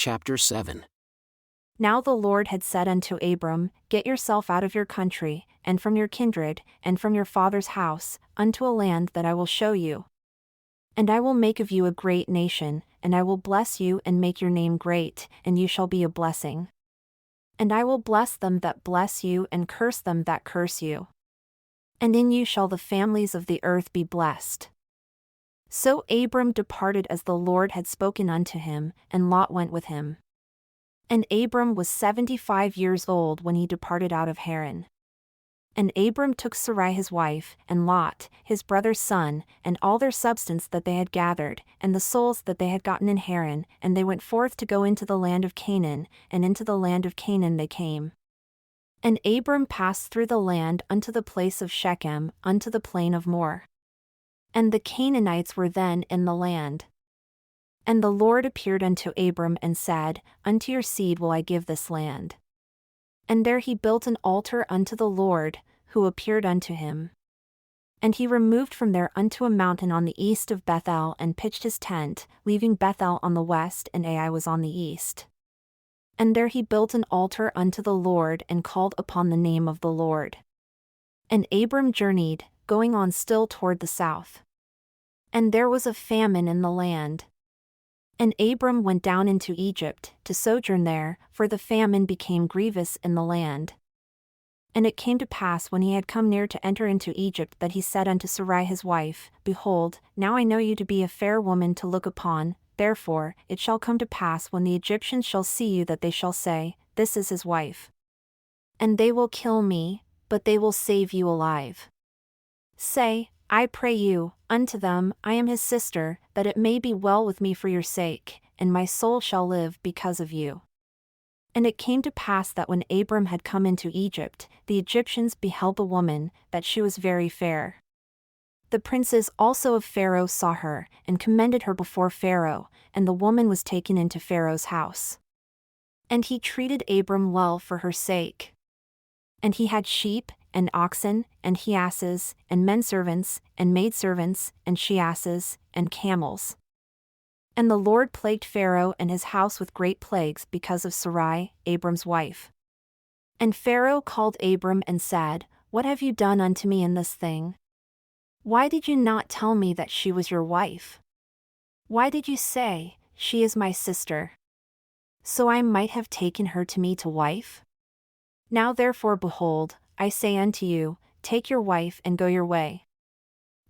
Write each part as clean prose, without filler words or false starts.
Chapter 7. Now the Lord had said unto Abram, Get yourself out of your country, and from your kindred, and from your father's house, unto a land that I will show you. And I will make of you a great nation, and I will bless you and make your name great, and you shall be a blessing. And I will bless them that bless you and curse them that curse you. And in you shall the families of the earth be blessed. So Abram departed as the Lord had spoken unto him, and Lot went with him. And Abram was 75 years old when he departed out of Haran. And Abram took Sarai his wife, and Lot, his brother's son, and all their substance that they had gathered, and the souls that they had gotten in Haran, and they went forth to go into the land of Canaan, and into the land of Canaan they came. And Abram passed through the land unto the place of Shechem, unto the plain of Moreh. And the Canaanites were then in the land. And the Lord appeared unto Abram and said, Unto your seed will I give this land. And there he built an altar unto the Lord, who appeared unto him. And he removed from there unto a mountain on the east of Bethel and pitched his tent, leaving Bethel on the west and Ai was on the east. And there he built an altar unto the Lord and called upon the name of the Lord. And Abram journeyed, going on still toward the south. And there was a famine in the land. And Abram went down into Egypt, to sojourn there, for the famine became grievous in the land. And it came to pass when he had come near to enter into Egypt that he said unto Sarai his wife, Behold, now I know you to be a fair woman to look upon, therefore it shall come to pass when the Egyptians shall see you that they shall say, This is his wife. And they will kill me, but they will save you alive. Say, I pray you, unto them, I am his sister, that it may be well with me for your sake, and my soul shall live because of you. And it came to pass that when Abram had come into Egypt, the Egyptians beheld the woman, that she was very fair. The princes also of Pharaoh saw her, and commended her before Pharaoh, and the woman was taken into Pharaoh's house. And he treated Abram well for her sake. And he had sheep, and oxen, and he-asses, and menservants, and maidservants, and she-asses, and camels. And the Lord plagued Pharaoh and his house with great plagues because of Sarai, Abram's wife. And Pharaoh called Abram and said, What have you done unto me in this thing? Why did you not tell me that she was your wife? Why did you say, She is my sister? So I might have taken her to me to wife? Now therefore behold, I say unto you, Take your wife and go your way.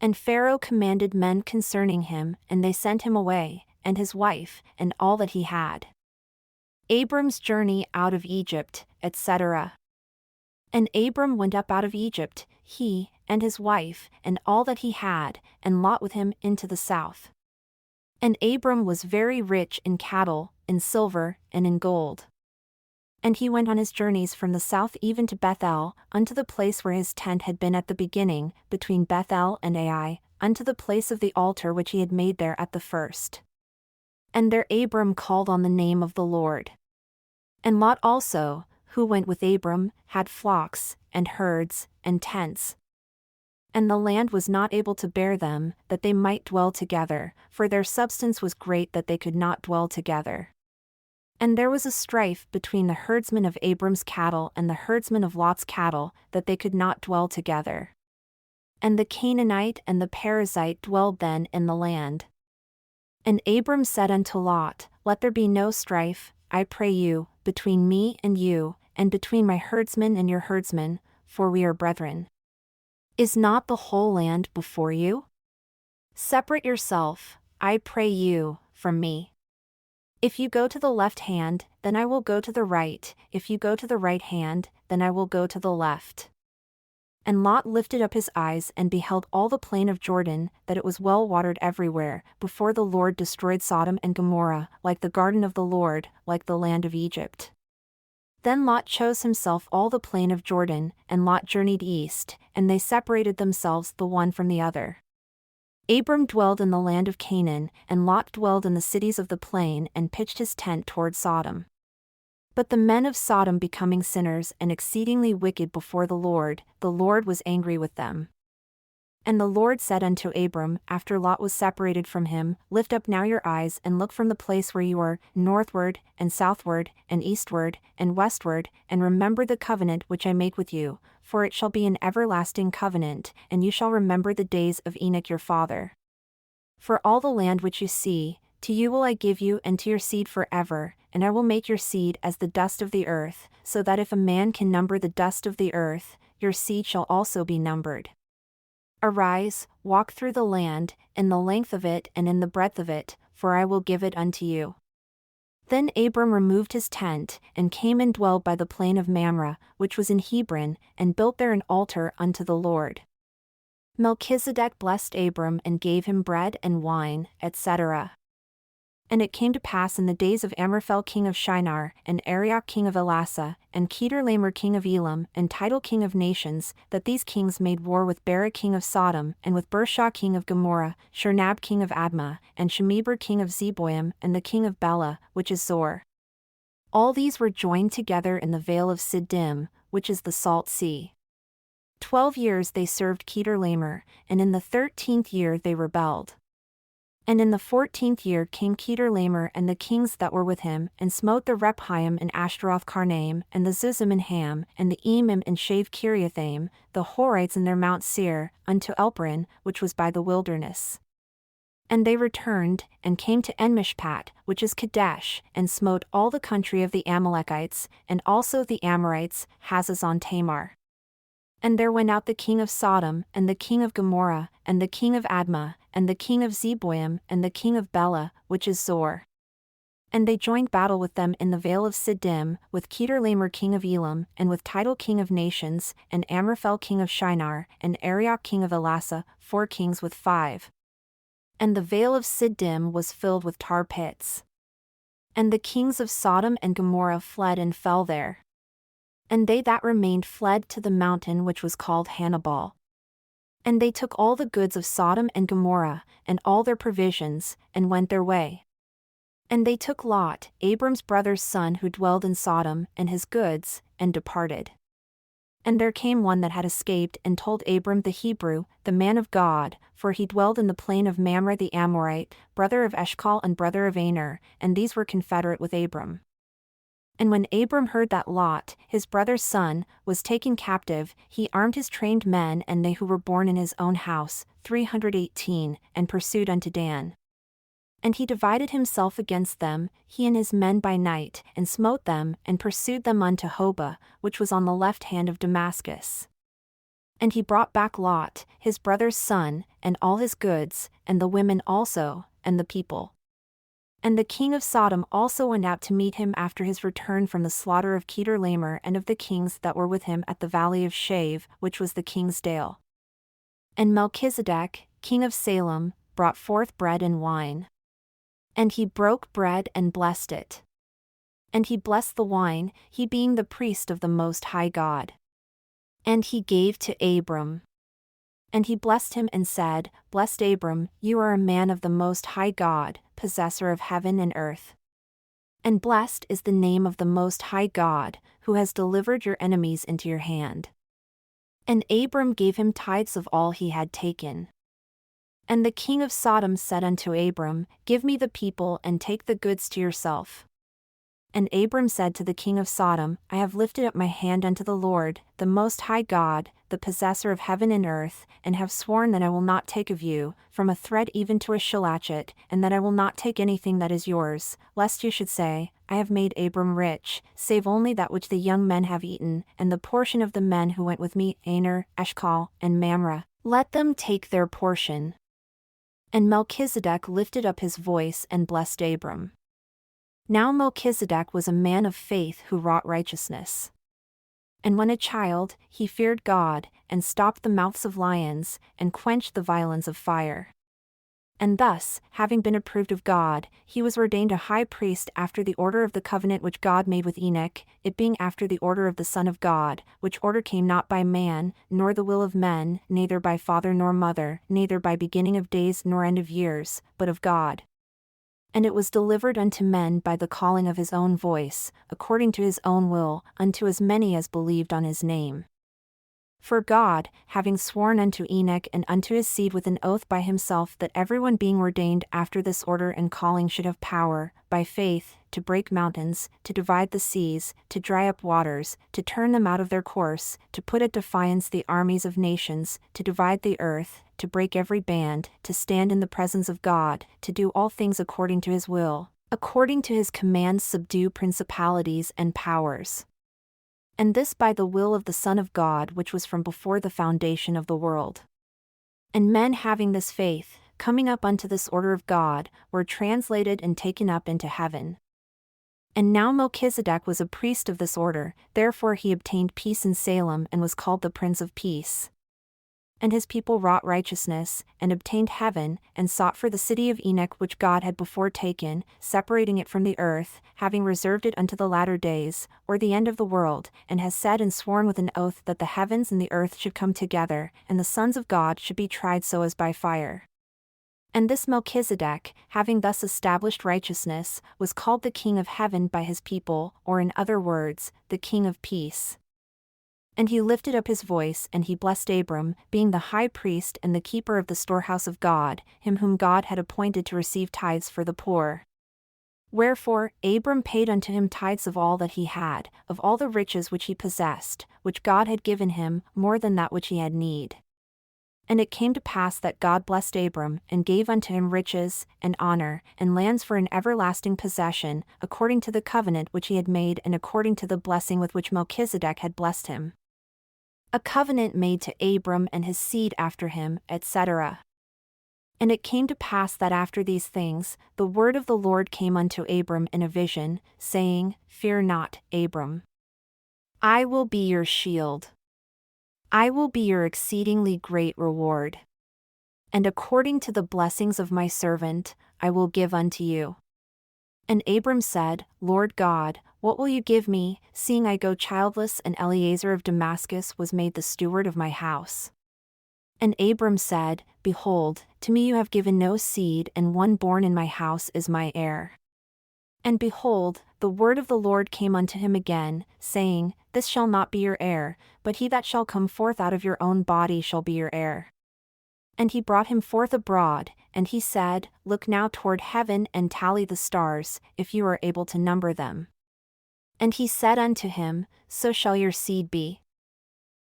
And Pharaoh commanded men concerning him, and they sent him away, and his wife, and all that he had. Abram's journey out of Egypt, etc. And Abram went up out of Egypt, he, and his wife, and all that he had, and Lot with him into the south. And Abram was very rich in cattle, in silver, and in gold. And he went on his journeys from the south even to Bethel, unto the place where his tent had been at the beginning, between Bethel and Ai, unto the place of the altar which he had made there at the first. And there Abram called on the name of the Lord. And Lot also, who went with Abram, had flocks, and herds, and tents. And the land was not able to bear them, that they might dwell together, for their substance was great that they could not dwell together. And there was a strife between the herdsmen of Abram's cattle and the herdsmen of Lot's cattle, that they could not dwell together. And the Canaanite and the Perizzite dwelled then in the land. And Abram said unto Lot, Let there be no strife, I pray you, between me and you, and between my herdsmen and your herdsmen, for we are brethren. Is not the whole land before you? Separate yourself, I pray you, from me. If you go to the left hand, then I will go to the right, if you go to the right hand, then I will go to the left. And Lot lifted up his eyes and beheld all the plain of Jordan, that it was well watered everywhere, before the Lord destroyed Sodom and Gomorrah, like the garden of the Lord, like the land of Egypt. Then Lot chose himself all the plain of Jordan, and Lot journeyed east, and they separated themselves the one from the other. Abram dwelled in the land of Canaan, and Lot dwelled in the cities of the plain and pitched his tent toward Sodom. But the men of Sodom becoming sinners and exceedingly wicked before the Lord was angry with them. And the Lord said unto Abram, after Lot was separated from him, Lift up now your eyes, and look from the place where you are, northward, and southward, and eastward, and westward, and remember the covenant which I make with you, for it shall be an everlasting covenant, and you shall remember the days of Enoch your father. For all the land which you see, to you will I give you and to your seed forever, and I will make your seed as the dust of the earth, so that if a man can number the dust of the earth, your seed shall also be numbered. Arise, walk through the land, in the length of it and in the breadth of it, for I will give it unto you. Then Abram removed his tent, and came and dwelled by the plain of Mamre, which was in Hebron, and built there an altar unto the Lord. Melchizedek blessed Abram and gave him bread and wine, etc. And it came to pass in the days of Amraphel king of Shinar, and Arioch king of Elasa, and Kedorlaomer king of Elam, and Tidal king of nations, that these kings made war with Bera king of Sodom, and with Bersha king of Gomorrah, Shernab king of Admah, and Shemeber king of Zeboim, and the king of Bela, which is Zor. All these were joined together in the vale of Siddim, which is the Salt Sea. 12 years they served Kedorlaomer, and in the 13th year they rebelled. And in the 14th year came Kedorlaomer and the kings that were with him, and smote the Rephaim and Ashtaroth Karnaim, and the Zuzim and Ham, and the Emim and Shave Kiriathaim, the Horites in their Mount Seir, unto Elparan, which was by the wilderness. And they returned, and came to Enmishpat, which is Kadesh, and smote all the country of the Amalekites, and also the Amorites, Hazazon Tamar. And there went out the king of Sodom, and the king of Gomorrah, and the king of Admah, and the king of Zeboim, and the king of Bela, which is Zor. And they joined battle with them in the vale of Siddim, with Kedorlaomer king of Elam, and with Tidal king of nations, and Amraphel king of Shinar, and Arioch king of Elasa, 4 kings with 5. And the vale of Siddim was filled with tar pits. And the kings of Sodom and Gomorrah fled and fell there. And they that remained fled to the mountain which was called Hannibal. And they took all the goods of Sodom and Gomorrah, and all their provisions, and went their way. And they took Lot, Abram's brother's son who dwelled in Sodom, and his goods, and departed. And there came one that had escaped and told Abram the Hebrew, the man of God, for he dwelled in the plain of Mamre the Amorite, brother of Eshcol and brother of Aner, and these were confederate with Abram. And when Abram heard that Lot, his brother's son, was taken captive, he armed his trained men and they who were born in his own house, 318, and pursued unto Dan. And he divided himself against them, he and his men by night, and smote them, and pursued them unto Hobah, which was on the left hand of Damascus. And he brought back Lot, his brother's son, and all his goods, and the women also, and the people. And the king of Sodom also went out to meet him after his return from the slaughter of Kedorlaomer and of the kings that were with him at the valley of Shave, which was the king's dale. And Melchizedek, king of Salem, brought forth bread and wine. And he broke bread and blessed it. And he blessed the wine, he being the priest of the Most High God. And he gave to Abram. And he blessed him and said, Blessed Abram, you are a man of the Most High God, possessor of heaven and earth. And blessed is the name of the Most High God, who has delivered your enemies into your hand. And Abram gave him tithes of all he had taken. And the king of Sodom said unto Abram, Give me the people and take the goods to yourself. And Abram said to the king of Sodom, I have lifted up my hand unto the Lord, the Most High God, the possessor of heaven and earth, and have sworn that I will not take of you, from a thread even to a shilachet, and that I will not take anything that is yours, lest you should say, I have made Abram rich, save only that which the young men have eaten, and the portion of the men who went with me, Aner, Eshcol, and Mamre. Let them take their portion. And Melchizedek lifted up his voice and blessed Abram. Now Melchizedek was a man of faith who wrought righteousness. And when a child, he feared God, and stopped the mouths of lions, and quenched the violence of fire. And thus, having been approved of God, he was ordained a high priest after the order of the covenant which God made with Enoch, it being after the order of the Son of God, which order came not by man, nor the will of men, neither by father nor mother, neither by beginning of days nor end of years, but of God. And it was delivered unto men by the calling of his own voice, according to his own will, unto as many as believed on his name. For God, having sworn unto Enoch and unto his seed with an oath by himself that everyone being ordained after this order and calling should have power, by faith, to break mountains, to divide the seas, to dry up waters, to turn them out of their course, to put at defiance the armies of nations, to divide the earth, to break every band, to stand in the presence of God, to do all things according to his will, according to his commands subdue principalities and powers. And this by the will of the Son of God which was from before the foundation of the world. And men having this faith, coming up unto this order of God, were translated and taken up into heaven. And now Melchizedek was a priest of this order, therefore he obtained peace in Salem and was called the Prince of Peace. And his people wrought righteousness, and obtained heaven, and sought for the city of Enoch which God had before taken, separating it from the earth, having reserved it unto the latter days, or the end of the world, and has said and sworn with an oath that the heavens and the earth should come together, and the sons of God should be tried so as by fire. And this Melchizedek, having thus established righteousness, was called the King of heaven by his people, or in other words, the King of peace. And he lifted up his voice and he blessed Abram, being the high priest and the keeper of the storehouse of God, him whom God had appointed to receive tithes for the poor. Wherefore Abram paid unto him tithes of all that he had, of all the riches which he possessed, which God had given him, more than that which he had need. And it came to pass that God blessed Abram, and gave unto him riches, and honor, and lands for an everlasting possession, according to the covenant which he had made and according to the blessing with which Melchizedek had blessed him. A covenant made to Abram and his seed after him, etc. And it came to pass that after these things, the word of the Lord came unto Abram in a vision, saying, Fear not, Abram. I will be your shield. I will be your exceedingly great reward. And according to the blessings of my servant, I will give unto you. And Abram said, Lord God, what will you give me, seeing I go childless, and Eliezer of Damascus was made the steward of my house? And Abram said, Behold, to me you have given no seed, and one born in my house is my heir. And behold, the word of the Lord came unto him again, saying, This shall not be your heir, but he that shall come forth out of your own body shall be your heir. And he brought him forth abroad, and he said, Look now toward heaven and tally the stars, if you are able to number them. And he said unto him, So shall your seed be.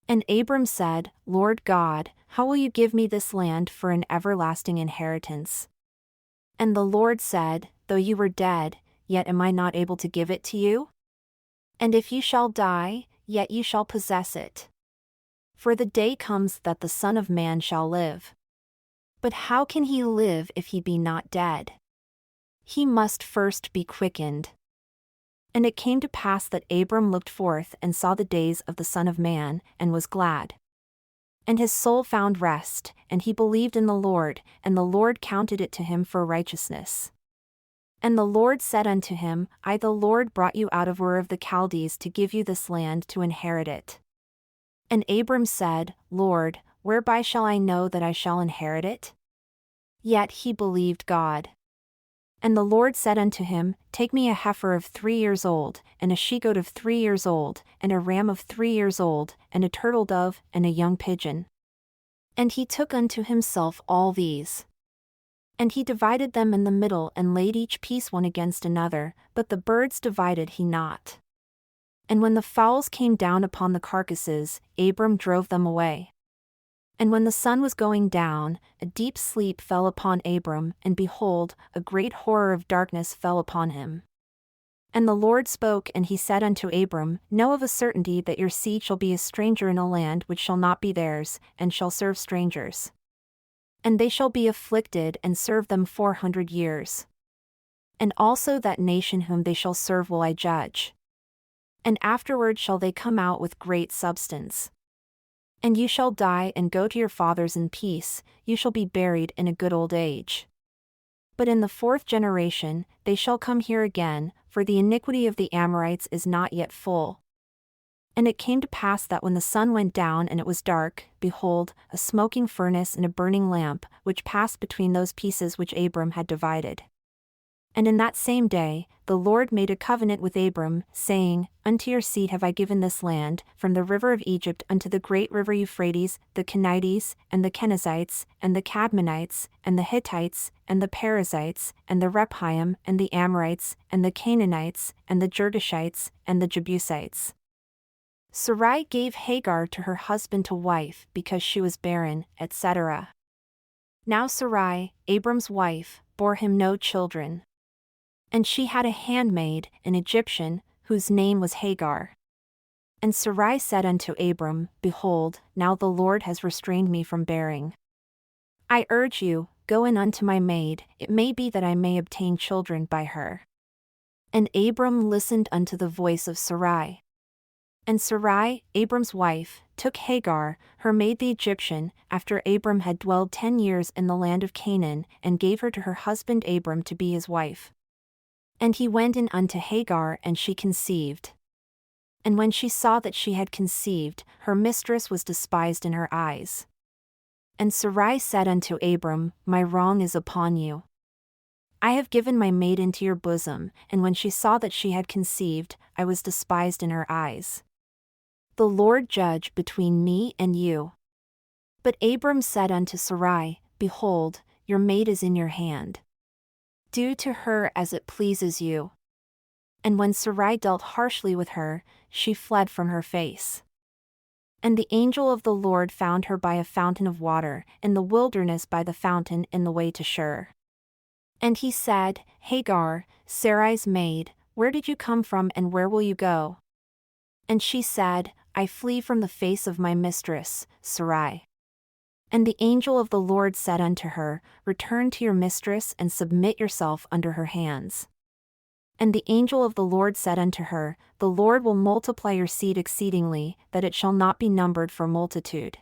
And Abram said, Lord God, how will you give me this land for an everlasting inheritance? And the Lord said, Though you were dead, yet am I not able to give it to you? And if you shall die, yet you shall possess it. For the day comes that the Son of Man shall live. But how can he live if he be not dead? He must first be quickened. And it came to pass that Abram looked forth and saw the days of the Son of Man, and was glad. And his soul found rest, and he believed in the Lord, and the Lord counted it to him for righteousness. And the Lord said unto him, I the Lord brought you out of Ur of the Chaldees to give you this land to inherit it. And Abram said, Lord, whereby shall I know that I shall inherit it? Yet he believed God. And the Lord said unto him, Take me a heifer of 3 years old, and a she-goat of 3 years old, and a ram of 3 years old, and a turtle dove, and a young pigeon. And he took unto himself all these. And he divided them in the middle and laid each piece one against another, but the birds divided he not. And when the fowls came down upon the carcasses, Abram drove them away. And when the sun was going down, a deep sleep fell upon Abram, and behold, a great horror of darkness fell upon him. And the Lord spoke, and he said unto Abram, Know of a certainty that your seed shall be a stranger in a land which shall not be theirs, and shall serve strangers. And they shall be afflicted and serve them 400 years. And also that nation whom they shall serve will I judge. And afterward shall they come out with great substance. And you shall die and go to your fathers in peace, you shall be buried in a good old age. But in the 4th generation, they shall come here again, for the iniquity of the Amorites is not yet full. And it came to pass that when the sun went down and it was dark, behold, a smoking furnace and a burning lamp, which passed between those pieces which Abram had divided. And in that same day, the Lord made a covenant with Abram, saying, Unto your seed have I given this land, from the river of Egypt unto the great river Euphrates, the Kenites, and the Kenizzites, and the Cadmonites, and the Hittites, and the Perizzites, and the Rephaim, and the Amorites, and the Canaanites, and the Girgashites, and the Jebusites. Sarai gave Hagar to her husband to wife because she was barren, etc. Now Sarai, Abram's wife, bore him no children. And she had a handmaid, an Egyptian, whose name was Hagar. And Sarai said unto Abram, Behold, now the Lord has restrained me from bearing. I urge you, go in unto my maid, it may be that I may obtain children by her. And Abram listened unto the voice of Sarai. And Sarai, Abram's wife, took Hagar, her maid the Egyptian, after Abram had dwelled 10 years in the land of Canaan, and gave her to her husband Abram to be his wife. And he went in unto Hagar, and she conceived. And when she saw that she had conceived, her mistress was despised in her eyes. And Sarai said unto Abram, My wrong is upon you. I have given my maid into your bosom, and when she saw that she had conceived, I was despised in her eyes. The Lord judge between me and you. But Abram said unto Sarai, Behold, your maid is in your hand. Do to her as it pleases you. And when Sarai dealt harshly with her, she fled from her face. And the angel of the Lord found her by a fountain of water, in the wilderness by the fountain in the way to Shur. And he said, Hagar, Sarai's maid, where did you come from and where will you go? And she said, I flee from the face of my mistress, Sarai. And the angel of the Lord said unto her, Return to your mistress and submit yourself under her hands. And the angel of the Lord said unto her, The Lord will multiply your seed exceedingly, that it shall not be numbered for multitude.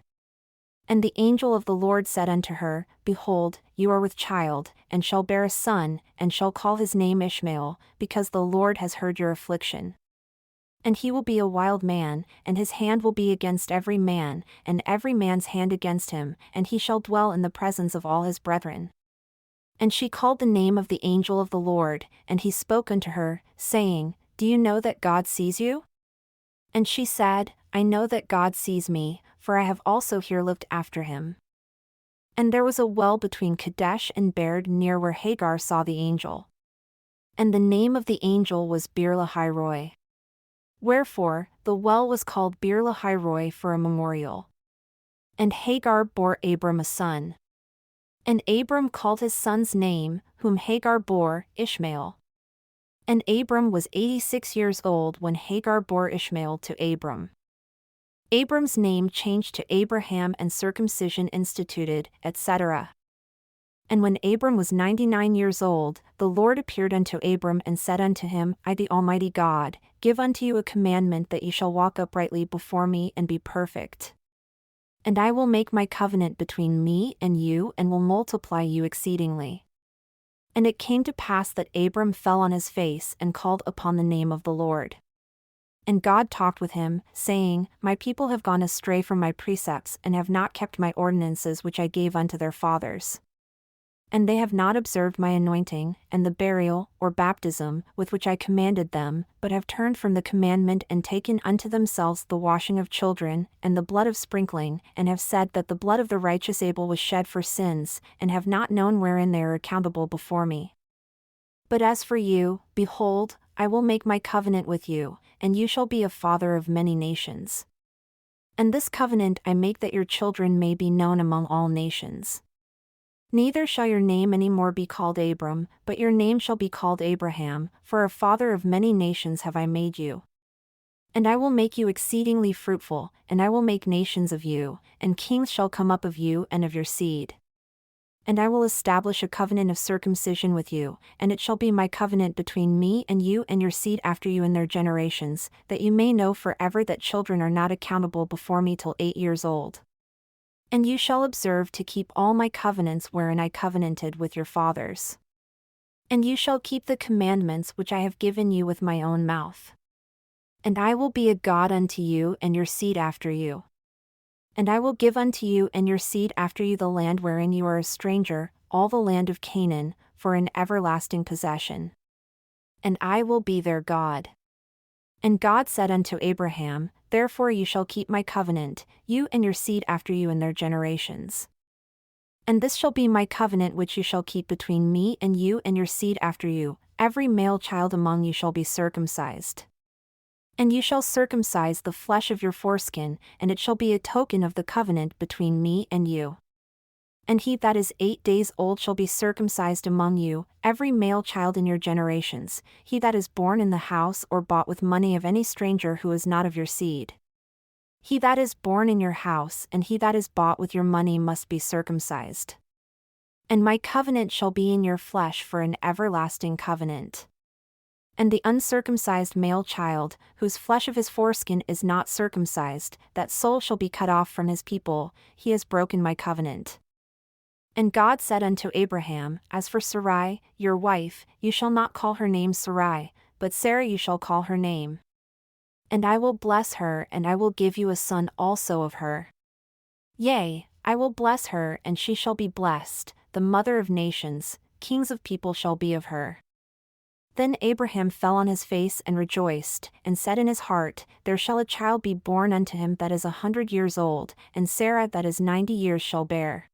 And the angel of the Lord said unto her, Behold, you are with child, and shall bear a son, and shall call his name Ishmael, because the Lord has heard your affliction. And he will be a wild man, and his hand will be against every man, and every man's hand against him, and he shall dwell in the presence of all his brethren. And she called the name of the angel of the Lord, and he spoke unto her, saying, Do you know that God sees you? And she said, I know that God sees me, for I have also here looked after him. And there was a well between Kadesh and Bered near where Hagar saw the angel. And the name of the angel was Beer-lahai-roi. Wherefore, the well was called Beer-lahai-roi for a memorial. And Hagar bore Abram a son. And Abram called his son's name, whom Hagar bore, Ishmael. And Abram was 86 years old when Hagar bore Ishmael to Abram. Abram's name changed to Abraham and circumcision instituted, etc. And when Abram was 99 years old, the Lord appeared unto Abram and said unto him, I the Almighty God, give unto you a commandment that ye shall walk uprightly before me and be perfect. And I will make my covenant between me and you and will multiply you exceedingly. And it came to pass that Abram fell on his face and called upon the name of the Lord. And God talked with him, saying, My people have gone astray from my precepts and have not kept my ordinances which I gave unto their fathers. And they have not observed my anointing, and the burial, or baptism, with which I commanded them, but have turned from the commandment and taken unto themselves the washing of children, and the blood of sprinkling, and have said that the blood of the righteous Abel was shed for sins, and have not known wherein they are accountable before me. But as for you, behold, I will make my covenant with you, and you shall be a father of many nations. And this covenant I make that your children may be known among all nations. Neither shall your name any more be called Abram, but your name shall be called Abraham, for a father of many nations have I made you. And I will make you exceedingly fruitful, and I will make nations of you, and kings shall come up of you and of your seed. And I will establish a covenant of circumcision with you, and it shall be my covenant between me and you and your seed after you in their generations, that you may know forever that children are not accountable before me till 8 years old. And you shall observe to keep all my covenants wherein I covenanted with your fathers. And you shall keep the commandments which I have given you with my own mouth. And I will be a God unto you and your seed after you. And I will give unto you and your seed after you the land wherein you are a stranger, all the land of Canaan, for an everlasting possession. And I will be their God. And God said unto Abraham, Therefore you shall keep my covenant, you and your seed after you in their generations. And this shall be my covenant which you shall keep between me and you and your seed after you, every male child among you shall be circumcised. And you shall circumcise the flesh of your foreskin, and it shall be a token of the covenant between me and you. And he that is 8 days old shall be circumcised among you, every male child in your generations, he that is born in the house or bought with money of any stranger who is not of your seed. He that is born in your house and he that is bought with your money must be circumcised. And my covenant shall be in your flesh for an everlasting covenant. And the uncircumcised male child, whose flesh of his foreskin is not circumcised, that soul shall be cut off from his people, he has broken my covenant. And God said unto Abraham, As for Sarai, your wife, you shall not call her name Sarai, but Sarah you shall call her name. And I will bless her, and I will give you a son also of her. Yea, I will bless her, and she shall be blessed, the mother of nations, kings of people shall be of her. Then Abraham fell on his face and rejoiced, and said in his heart, There shall a child be born unto him that is 100 years old, and Sarah that is 90 years shall bear.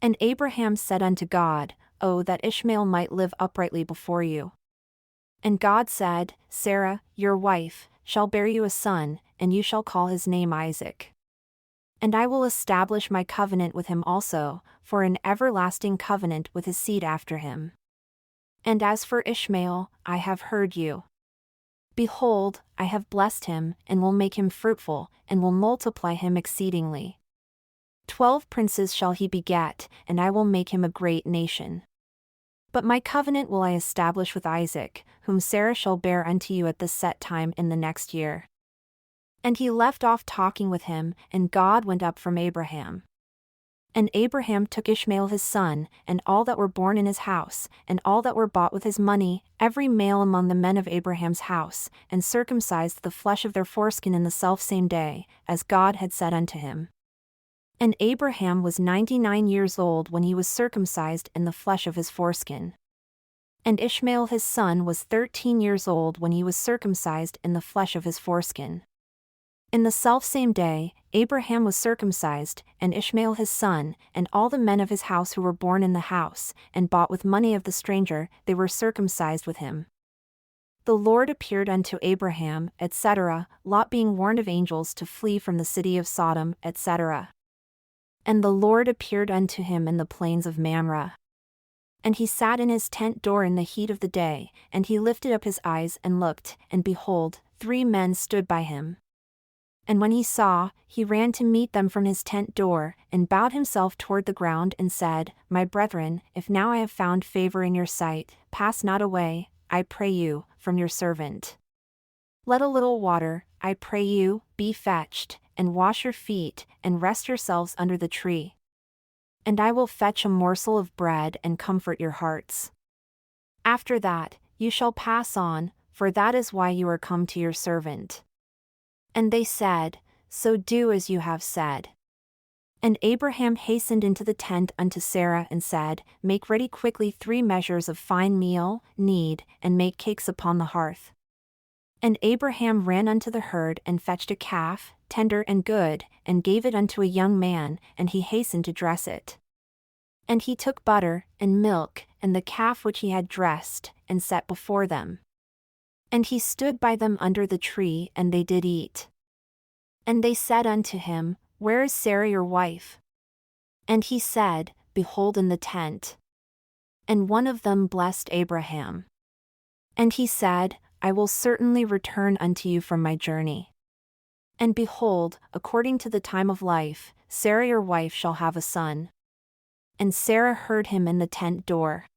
And Abraham said unto God, O that Ishmael might live uprightly before you. And God said, Sarah, your wife, shall bear you a son, and you shall call his name Isaac. And I will establish my covenant with him also, for an everlasting covenant with his seed after him. And as for Ishmael, I have heard you. Behold, I have blessed him, and will make him fruitful, and will multiply him exceedingly. 12 princes shall he beget, and I will make him a great nation. But my covenant will I establish with Isaac, whom Sarah shall bear unto you at the set time in the next year. And he left off talking with him, and God went up from Abraham. And Abraham took Ishmael his son, and all that were born in his house, and all that were bought with his money, every male among the men of Abraham's house, and circumcised the flesh of their foreskin in the selfsame day, as God had said unto him. And Abraham was 99 years old when he was circumcised in the flesh of his foreskin. And Ishmael his son was 13 years old when he was circumcised in the flesh of his foreskin. In the selfsame day, Abraham was circumcised, and Ishmael his son, and all the men of his house who were born in the house, and bought with money of the stranger, they were circumcised with him. The Lord appeared unto Abraham, etc., Lot being warned of angels to flee from the city of Sodom, etc. And the Lord appeared unto him in the plains of Mamre. And he sat in his tent door in the heat of the day, and he lifted up his eyes and looked, and behold, 3 men stood by him. And when he saw, he ran to meet them from his tent door, and bowed himself toward the ground and said, My brethren, if now I have found favor in your sight, pass not away, I pray you, from your servant. Let a little water, I pray you, be fetched, and wash your feet, and rest yourselves under the tree. And I will fetch a morsel of bread and comfort your hearts. After that, you shall pass on, for that is why you are come to your servant. And they said, So do as you have said. And Abraham hastened into the tent unto Sarah and said, Make ready quickly 3 measures of fine meal, knead, and make cakes upon the hearth. And Abraham ran unto the herd and fetched a calf, tender and good, and gave it unto a young man, and he hastened to dress it. And he took butter, and milk, and the calf which he had dressed, and set before them. And he stood by them under the tree, and they did eat. And they said unto him, Where is Sarah your wife? And he said, Behold in the tent. And one of them blessed Abraham. And he said, I will certainly return unto you from my journey. And behold, according to the time of life, Sarah your wife shall have a son. And Sarah heard him in the tent door.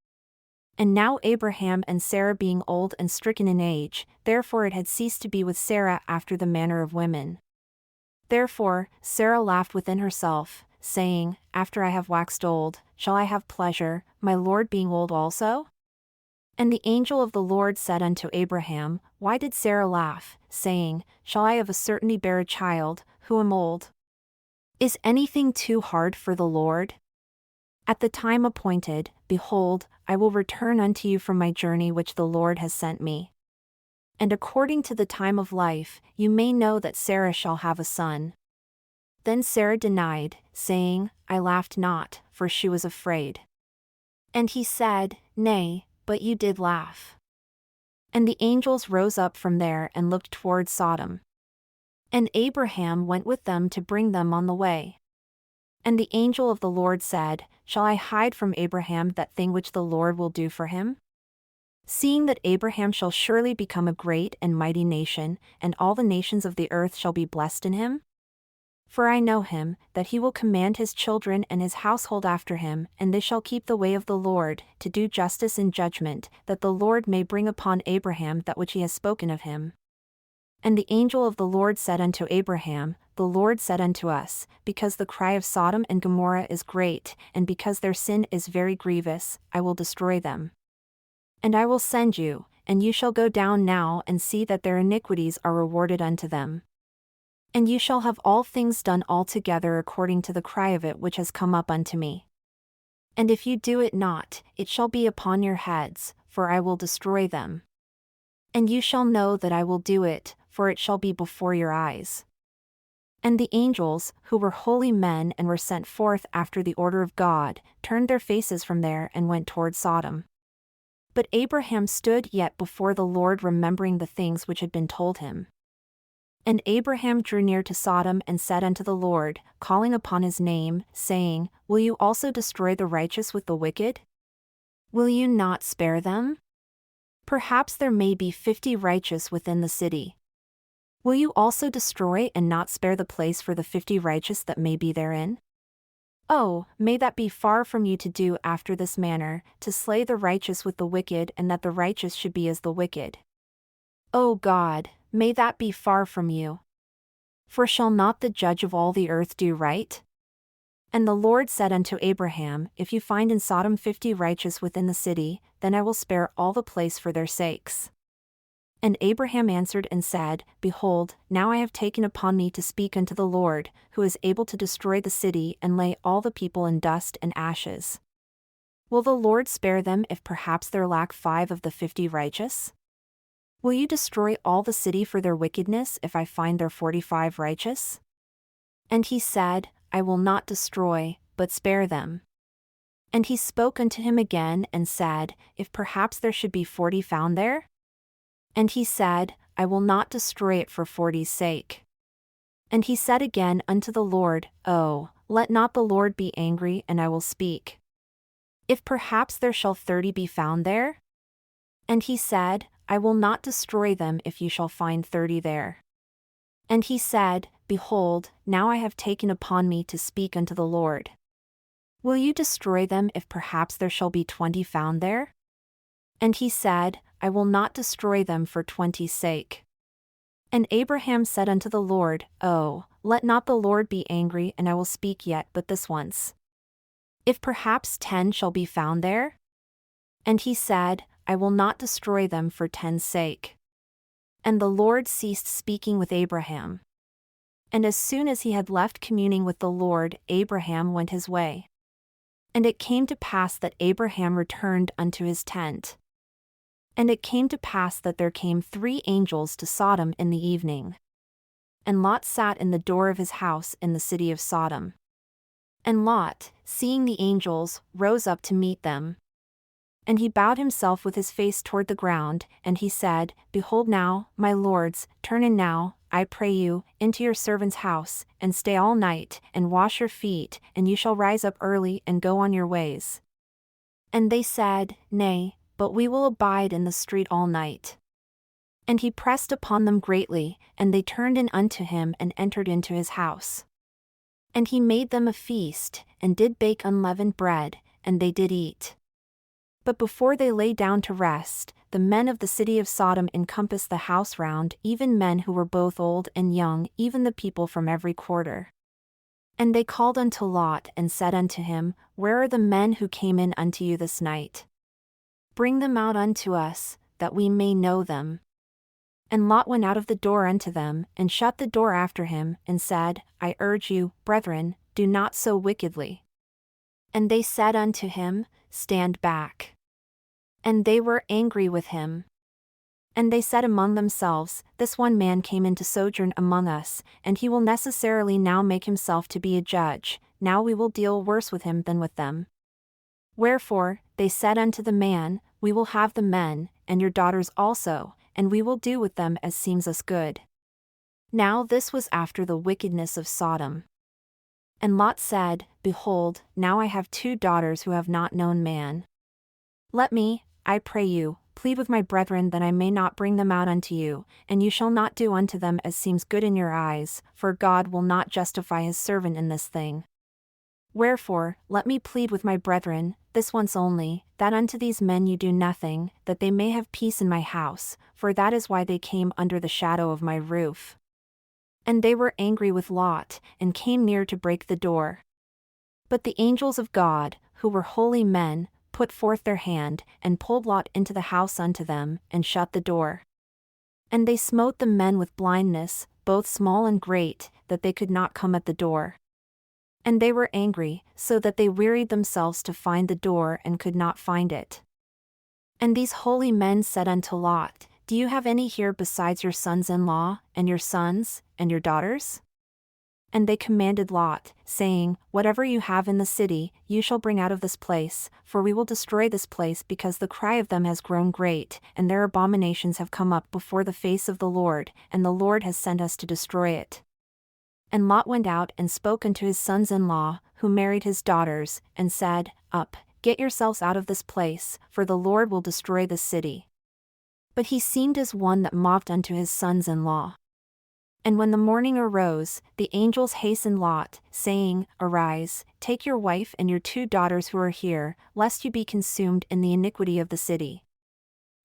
And now Abraham and Sarah being old and stricken in age, therefore it had ceased to be with Sarah after the manner of women. Therefore Sarah laughed within herself, saying, After I have waxed old, shall I have pleasure, my Lord being old also? And the angel of the Lord said unto Abraham, Why did Sarah laugh, saying, Shall I of a certainty bear a child, who am old? Is anything too hard for the Lord? At the time appointed, behold, I will return unto you from my journey which the Lord has sent me. And according to the time of life, you may know that Sarah shall have a son. Then Sarah denied, saying, I laughed not, for she was afraid. And he said, Nay, but you did laugh. And the angels rose up from there and looked toward Sodom. And Abraham went with them to bring them on the way. And the angel of the Lord said, Shall I hide from Abraham that thing which the Lord will do for him? Seeing that Abraham shall surely become a great and mighty nation, and all the nations of the earth shall be blessed in him? For I know him, that he will command his children and his household after him, and they shall keep the way of the Lord, to do justice and judgment, that the Lord may bring upon Abraham that which he has spoken of him. And the angel of the Lord said unto Abraham, The Lord said unto us, Because the cry of Sodom and Gomorrah is great, and because their sin is very grievous, I will destroy them. And I will send you, and you shall go down now and see that their iniquities are rewarded unto them. And you shall have all things done altogether according to the cry of it which has come up unto me. And if you do it not, it shall be upon your heads, for I will destroy them. And you shall know that I will do it, for it shall be before your eyes. And the angels, who were holy men and were sent forth after the order of God, turned their faces from there and went toward Sodom. But Abraham stood yet before the Lord, remembering the things which had been told him. And Abraham drew near to Sodom and said unto the Lord, calling upon his name, saying, Will you also destroy the righteous with the wicked? Will you not spare them? Perhaps there may be 50 righteous within the city. Will you also destroy and not spare the place for the 50 righteous that may be therein? Oh, may that be far from you to do after this manner, to slay the righteous with the wicked, and that the righteous should be as the wicked. O God, may that be far from you. For shall not the judge of all the earth do right? And the Lord said unto Abraham, If you find in Sodom 50 righteous within the city, then I will spare all the place for their sakes. And Abraham answered and said, Behold, now I have taken upon me to speak unto the Lord, who is able to destroy the city and lay all the people in dust and ashes. Will the Lord spare them if perhaps there lack 5 of the 50 righteous? Will you destroy all the city for their wickedness if I find there 45 righteous? And he said, I will not destroy, but spare them. And he spoke unto him again and said, If perhaps there should be 40 found there? And he said, I will not destroy it for 40's sake. And he said again unto the Lord, Oh, let not the Lord be angry, and I will speak. If perhaps there shall 30 be found there? And he said, I will not destroy them if you shall find 30 there. And he said, Behold, now I have taken upon me to speak unto the Lord. Will you destroy them if perhaps there shall be 20 found there? And he said, I will not destroy them for 20's sake. And Abraham said unto the Lord, Oh, let not the Lord be angry, and I will speak yet but this once. If perhaps 10 shall be found there? And he said, I will not destroy them for 10's sake. And the Lord ceased speaking with Abraham. And as soon as he had left communing with the Lord, Abraham went his way. And it came to pass that Abraham returned unto his tent. And it came to pass that there came 3 angels to Sodom in the evening. And Lot sat in the door of his house in the city of Sodom. And Lot, seeing the angels, rose up to meet them. And he bowed himself with his face toward the ground, and he said, Behold now, my lords, turn in now, I pray you, into your servant's house, and stay all night, and wash your feet, and you shall rise up early and go on your ways. And they said, Nay, but we will abide in the street all night. And he pressed upon them greatly, and they turned in unto him and entered into his house. And he made them a feast, and did bake unleavened bread, and they did eat. But before they lay down to rest, the men of the city of Sodom encompassed the house round, even men who were both old and young, even the people from every quarter. And they called unto Lot and said unto him, Where are the men who came in unto you this night? Bring them out unto us, that we may know them. And Lot went out of the door unto them, and shut the door after him, and said, I urge you, brethren, do not so wickedly. And they said unto him, Stand back. And they were angry with him. And they said among themselves, This one man came in to sojourn among us, and he will necessarily now make himself to be a judge. Now we will deal worse with him than with them. Wherefore, they said unto the man, We will have the men, and your daughters also, and we will do with them as seems us good. Now this was after the wickedness of Sodom. And Lot said, Behold, now I have 2 daughters who have not known man. Let me, I pray you, plead with my brethren that I may not bring them out unto you, and you shall not do unto them as seems good in your eyes, for God will not justify his servant in this thing. Wherefore, let me plead with my brethren, this once only, that unto these men you do nothing, that they may have peace in my house, for that is why they came under the shadow of my roof. And they were angry with Lot, and came near to break the door. But the angels of God, who were holy men, put forth their hand, and pulled Lot into the house unto them, and shut the door. And they smote the men with blindness, both small and great, that they could not come at the door. And they were angry, so that they wearied themselves to find the door and could not find it. And these holy men said unto Lot, Do you have any here besides your sons-in-law, and your sons, and your daughters? And they commanded Lot, saying, Whatever you have in the city, you shall bring out of this place, for we will destroy this place because the cry of them has grown great, and their abominations have come up before the face of the Lord, and the Lord has sent us to destroy it. And Lot went out and spoke unto his sons-in-law, who married his daughters, and said, Up, get yourselves out of this place, for the Lord will destroy this city. But he seemed as one that mocked unto his sons-in-law. And when the morning arose, the angels hastened Lot, saying, Arise, take your wife and your 2 daughters who are here, lest you be consumed in the iniquity of the city.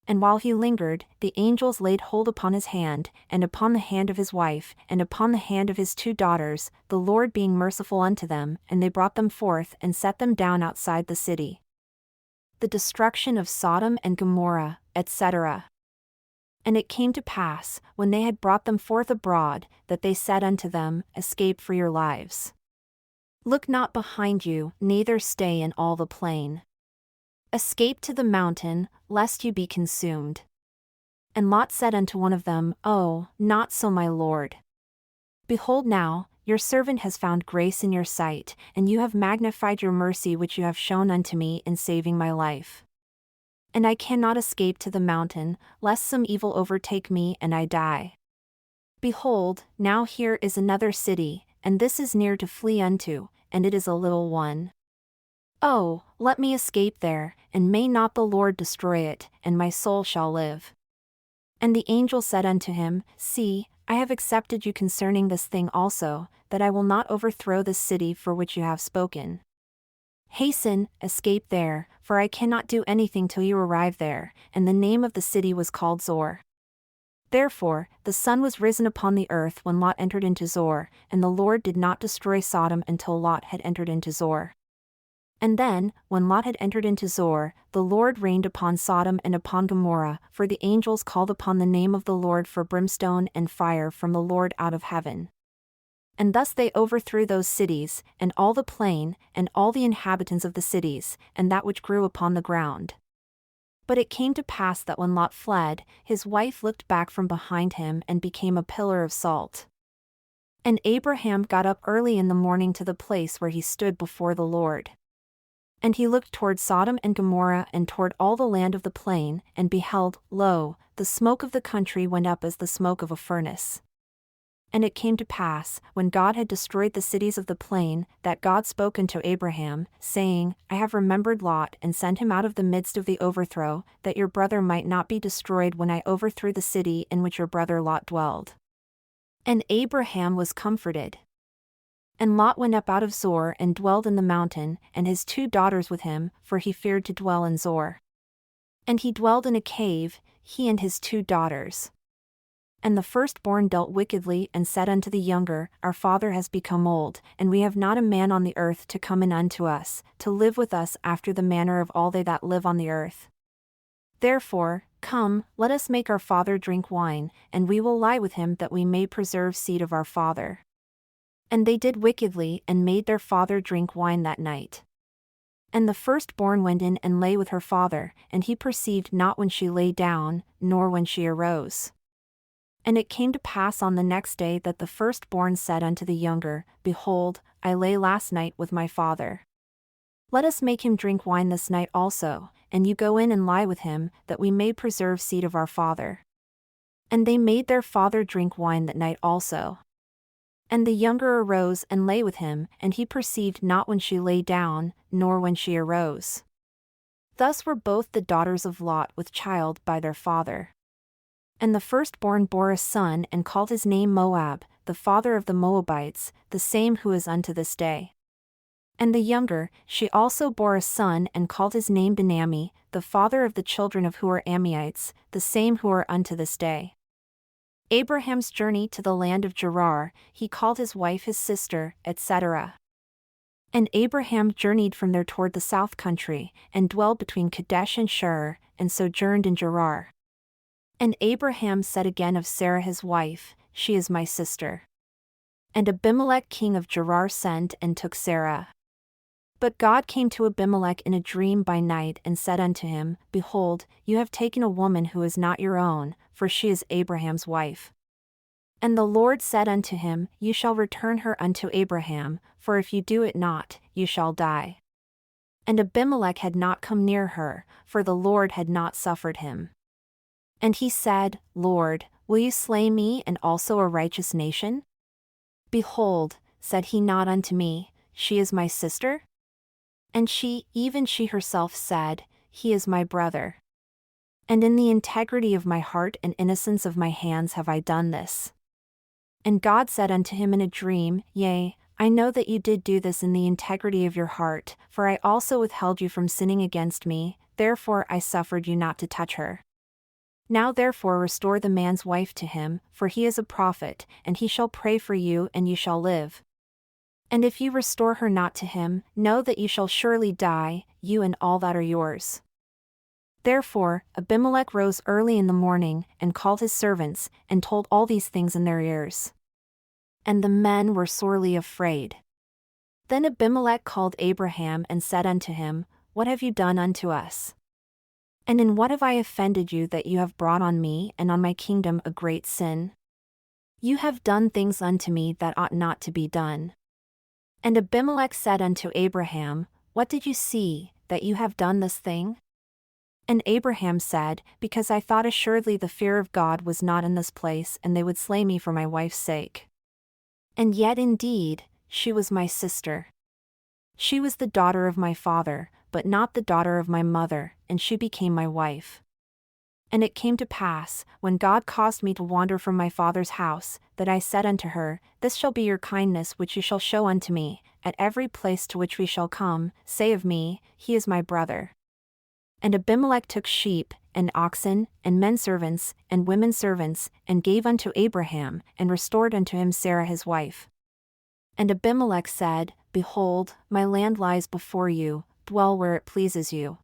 And while he lingered, the angels laid hold upon his hand, and upon the hand of his wife, and upon the hand of his 2 daughters, the Lord being merciful unto them, and they brought them forth and set them down outside the city. The destruction of Sodom and Gomorrah, etc. And it came to pass, when they had brought them forth abroad, that they said unto them, Escape for your lives. Look not behind you, neither stay in all the plain. Escape to the mountain, lest you be consumed. And Lot said unto one of them, Oh, not so, my lord. Behold now, your servant has found grace in your sight, and you have magnified your mercy which you have shown unto me in saving my life. And I cannot escape to the mountain, lest some evil overtake me and I die. Behold, now here is another city, and this is near to flee unto, and it is a little one. Oh, let me escape there, and may not the Lord destroy it, and my soul shall live. And the angel said unto him, See, I have accepted you concerning this thing also, that I will not overthrow this city for which you have spoken. Hasten, escape there, for I cannot do anything till you arrive there. And the name of the city was called Zor. Therefore, the sun was risen upon the earth when Lot entered into Zor, and the Lord did not destroy Sodom until Lot had entered into Zor. And then, when Lot had entered into Zor, the Lord rained upon Sodom and upon Gomorrah, for the angels called upon the name of the Lord for brimstone and fire from the Lord out of heaven. And thus they overthrew those cities, and all the plain, and all the inhabitants of the cities, and that which grew upon the ground. But it came to pass that when Lot fled, his wife looked back from behind him and became a pillar of salt. And Abraham got up early in the morning to the place where he stood before the Lord. And he looked toward Sodom and Gomorrah and toward all the land of the plain, and beheld, lo, the smoke of the country went up as the smoke of a furnace. And it came to pass, when God had destroyed the cities of the plain, that God spoke unto Abraham, saying, I have remembered Lot and sent him out of the midst of the overthrow, that your brother might not be destroyed when I overthrew the city in which your brother Lot dwelled. And Abraham was comforted. And Lot went up out of Zor and dwelled in the mountain, and his 2 daughters with him, for he feared to dwell in Zor. And he dwelled in a cave, he and his 2 daughters. And the firstborn dealt wickedly and said unto the younger, Our father has become old, and we have not a man on the earth to come in unto us, to live with us after the manner of all they that live on the earth. Therefore, come, let us make our father drink wine, and we will lie with him that we may preserve seed of our father. And they did wickedly and made their father drink wine that night. And the firstborn went in and lay with her father, and he perceived not when she lay down, nor when she arose. And it came to pass on the next day that the firstborn said unto the younger, Behold, I lay last night with my father. Let us make him drink wine this night also, and you go in and lie with him, that we may preserve seed of our father. And they made their father drink wine that night also. And the younger arose and lay with him, and he perceived not when she lay down, nor when she arose. Thus were both the daughters of Lot with child by their father. And the firstborn bore a son and called his name Moab, the father of the Moabites, the same who is unto this day. And the younger, she also bore a son and called his name Benammi, the father of the children of who are Amites, the same who are unto this day. Abraham's journey to the land of Gerar, he called his wife his sister, etc. And Abraham journeyed from there toward the south country, and dwelled between Kadesh and Shur, and sojourned in Gerar. And Abraham said again of Sarah his wife, She is my sister. And Abimelech king of Gerar sent and took Sarah. But God came to Abimelech in a dream by night and said unto him, Behold, you have taken a woman who is not your own, for she is Abraham's wife. And the Lord said unto him, You shall return her unto Abraham, for if you do it not, you shall die. And Abimelech had not come near her, for the Lord had not suffered him. And he said, Lord, will you slay me and also a righteous nation? Behold, said he not unto me, She is my sister? And she, even she herself said, He is my brother. And in the integrity of my heart and innocence of my hands have I done this. And God said unto him in a dream, Yea, I know that you did do this in the integrity of your heart, for I also withheld you from sinning against me, therefore I suffered you not to touch her. Now therefore restore the man's wife to him, for he is a prophet, and he shall pray for you and you shall live. And if you restore her not to him, know that you shall surely die, you and all that are yours. Therefore Abimelech rose early in the morning, and called his servants, and told all these things in their ears. And the men were sorely afraid. Then Abimelech called Abraham and said unto him, What have you done unto us? And in what have I offended you that you have brought on me and on my kingdom a great sin? You have done things unto me that ought not to be done. And Abimelech said unto Abraham, What did you see, that you have done this thing? And Abraham said, Because I thought assuredly the fear of God was not in this place, and they would slay me for my wife's sake. And yet indeed, she was my sister. She was the daughter of my father, but not the daughter of my mother, and she became my wife. And it came to pass, when God caused me to wander from my father's house, that I said unto her, This shall be your kindness which you shall show unto me, at every place to which we shall come, say of me, He is my brother. And Abimelech took sheep, and oxen, and men servants, and women servants, and gave unto Abraham, and restored unto him Sarah his wife. And Abimelech said, Behold, my land lies before you, dwell where it pleases you.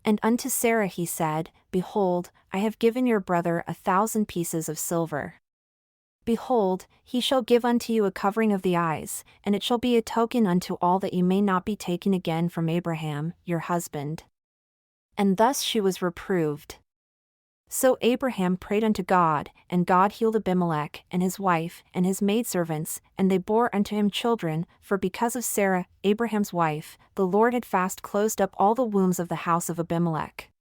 And unto Sarah he said, Behold, I have given your brother 1,000 pieces of silver. Behold, he shall give unto you a covering of the eyes, and it shall be a token unto all that you may not be taken again from Abraham, your husband. And thus she was reproved. So Abraham prayed unto God, and God healed Abimelech, and his wife, and his maidservants, and they bore unto him children, for because of Sarah, Abraham's wife, the Lord had fast closed up all the wombs of the house of Abimelech.